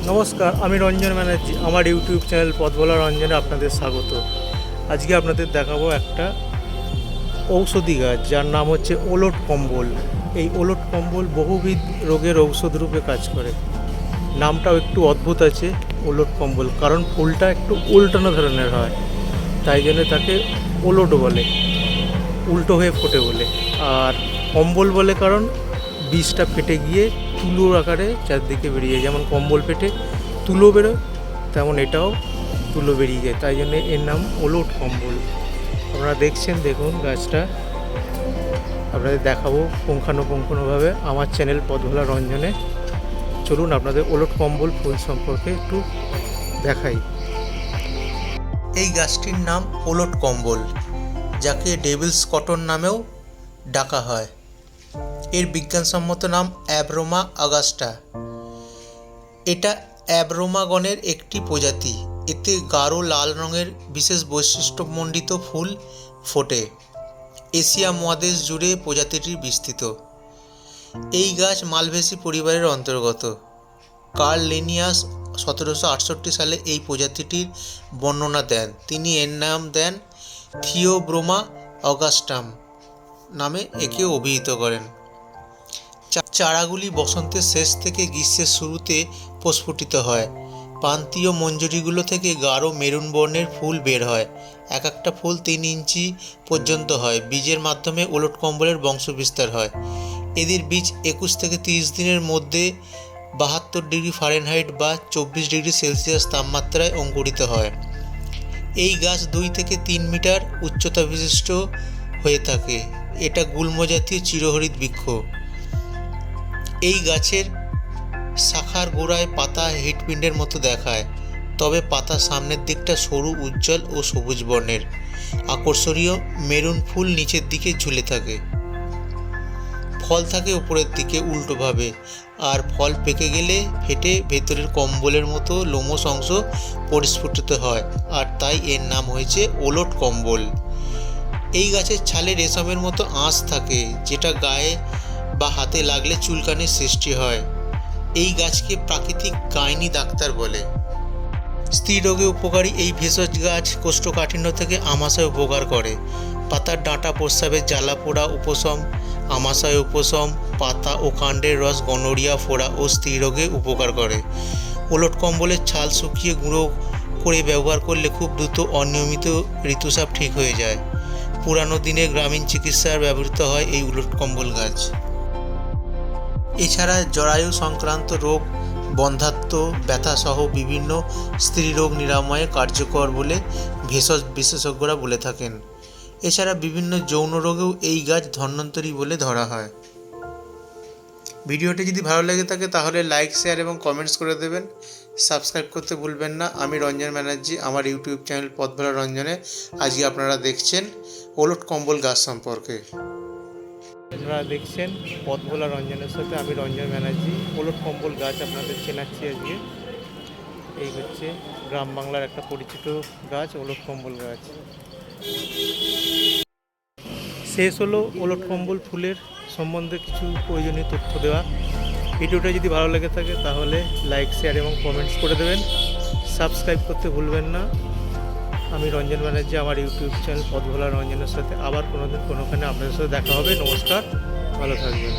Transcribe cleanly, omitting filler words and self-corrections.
নমস্কার, আমি রঞ্জন ব্যানার্জি। আমার ইউটিউব চ্যানেল পথভোলা রঞ্জনে আপনাদের স্বাগত। আজকে আপনাদের দেখাবো একটা ঔষধি গাছ যার নাম হচ্ছে ওলট কম্বল। এই ওলট কম্বল বহুবিধ রোগের ঔষধ রূপে কাজ করে। নামটাও একটু অদ্ভুত আছে, ওলট কম্বল, কারণ ফুলটা একটু উল্টানো ধরনের হয়, তাই জন্য তাকে ওলট বলে, উল্টো হয়ে ফোটে বলে। আর কম্বল বলে কারণ বীজটা ফেটে গিয়ে তুলোর আকারে চারদিকে বেরিয়ে যায়। যেমন কম্বল ফেটে তুলো বেরোয়, তেমন এটাও তুলো বেরিয়ে যায়, তাই জন্য এর নাম ওলট কম্বল। আপনারা দেখছেন, দেখুন গাছটা আপনাদের দেখাবো পুঙ্খানুপুঙ্খভাবে আমার চ্যানেল পথভোলা রঞ্জনে। চলুন আপনাদের ওলট কম্বল ফুল সম্পর্কে একটু দেখাই। এই গাছটির নাম ওলট কম্বল, যাকে ডেভিলস কটন নামেও ডাকা হয়। এর বিজ্ঞানসম্মত নাম অ্যাব্রোমা অগাস্টা। এটা অ্যাব্রোমাগণের একটি প্রজাতি। এতে গাঢ় লাল রঙের বিশেষ বৈশিষ্ট্যমণ্ডিত ফুল ফোটে। এশিয়া মহাদেশ জুড়ে প্রজাতিটি বিস্তৃত। এই গাছ মালভেসি পরিবারের অন্তর্গত। কার্ল লিনিয়াস 1768 সালে এই প্রজাতিটির বর্ণনা দেন। তিনি এর নাম দেন থিওব্রোমা অগাস্টাম নামে একে অভিহিত করেন। চারাগুলি বসন্তের শেষ থেকে গ্রীষ্মের শুরুতে প্রস্ফুটিত হয়। প্রান্তীয় মঞ্জরিগুলো থেকে গাঢ় মেরুন বর্ণের ফুল বের হয়। এক একটা ফুল 3 ইঞ্চি পর্যন্ত হয়। বীজের মাধ্যমে ওলট কম্বলের বংশবিস্তার হয়। এদের বীজ 21 থেকে 30 দিনের মধ্যে 72 ডিগ্রি ফারেনহাইট বা 24 ডিগ্রি সেলসিয়াস তাপমাত্রায় অঙ্কুরিত হয়। এই গাছ 2 থেকে 3 মিটার উচ্চতা বিশিষ্ট হয়ে থাকে। এটা গুল্ম জাতীয় চিরহরিৎ বৃক্ষ। এই গাছের শাখার গোড়ায় পাতা হৃৎপিণ্ডের মতো দেখায়, তবে পাতার সামনের দিকটা সরু, উজ্জ্বল ও সবুজ বর্ণের। আকর্ষণীয় মেরুন ফুল নিচের দিকে ঝুলে থাকে। ফল থাকে উপরের দিকে উল্টোভাবে, আর ফল পেকে গেলে ফেটে ভেতরের কম্বলের মতো লোমশ অংশ পরিস্ফুটিত হয়, আর তাই এর নাম হয়েছে ওলট কম্বল। এই গাছের ছালে রেশমের মতো আঁশ থাকে, যেটা গায়ে বা হাতে লাগলে চুলকানির সৃষ্টি হয়। এই গাছকে প্রাকৃতিক গাইনি ডাক্তার বলে। স্ত্রী রোগে উপকারী এই ভেষজ গাছ কোষ্ঠকাঠিন্য থেকে আমাশয় উপকার করে। পাতার ডাঁটা প্রস্রাবের জ্বালা পোড়া উপশম, আমাশয় উপশম, পাতা ও কাণ্ডের রস গনোরিয়া, ফোড়া ও স্ত্রী রোগে উপকার করে। ওলট কম্বলের ছাল শুকিয়ে গুঁড়ো করে ব্যবহার করলে খুব দ্রুত অনিয়মিত ঋতুস্রাব ঠিক হয়ে যায়। পুরানো দিনে গ্রামীণ চিকিৎসায় ব্যবহৃত হয় এই ওলট কম্বল গাছ। এছাড়া জরায়ু সংক্রান্ত রোগ, বন্ধ্যাত্ব, ব্যথাসহ বিভিন্ন স্ত্রীরোগ নিরাময়ে কার্যকর বলে ভেষজ বিশেষজ্ঞরা বলে থাকেন। এছাড়া বিভিন্ন যৌন রোগেও এই গাছ ধন্বন্তরী বলে ধরা হয়। ভিডিওটি যদি ভালো লেগে থাকে তাহলে লাইক, শেয়ার এবং কমেন্টস করে দেবেন। সাবস্ক্রাইব করতে ভুলবেন না। আমি রঞ্জন ব্যানার্জি, আমার ইউটিউব চ্যানেল পথভোলা রঞ্জনে আজকে আপনারা দেখছেন ওলট কম্বল গাছ সম্পর্কে। আপনারা দেখছেন পথভোলা রঞ্জনের সাথে আমি রঞ্জন ব্যানার্জি। ওলট কম্বল গাছ আপনাদের চেনাচ্ছি আজকে। এই হচ্ছে গ্রাম বাংলার একটা পরিচিত গাছ, ওলট কম্বল গাছ। শেষ হলো ওলট কম্বল ফুলের সম্বন্ধে কিছু প্রয়োজনীয় তথ্য দেওয়া। ভিডিওটা যদি ভালো লেগে থাকে তাহলে লাইক, শেয়ার এবং কমেন্টস করে দেবেন। সাবস্ক্রাইব করতে ভুলবেন না। আমি রঞ্জন ব্যানার্জি, আমার ইউটিউব চ্যানেল পথভোলা রঞ্জনের সাথে আবার কোনোদিন কোনোখানে আপনাদের সাথে দেখা হবে। নমস্কার, ভালো থাকবেন।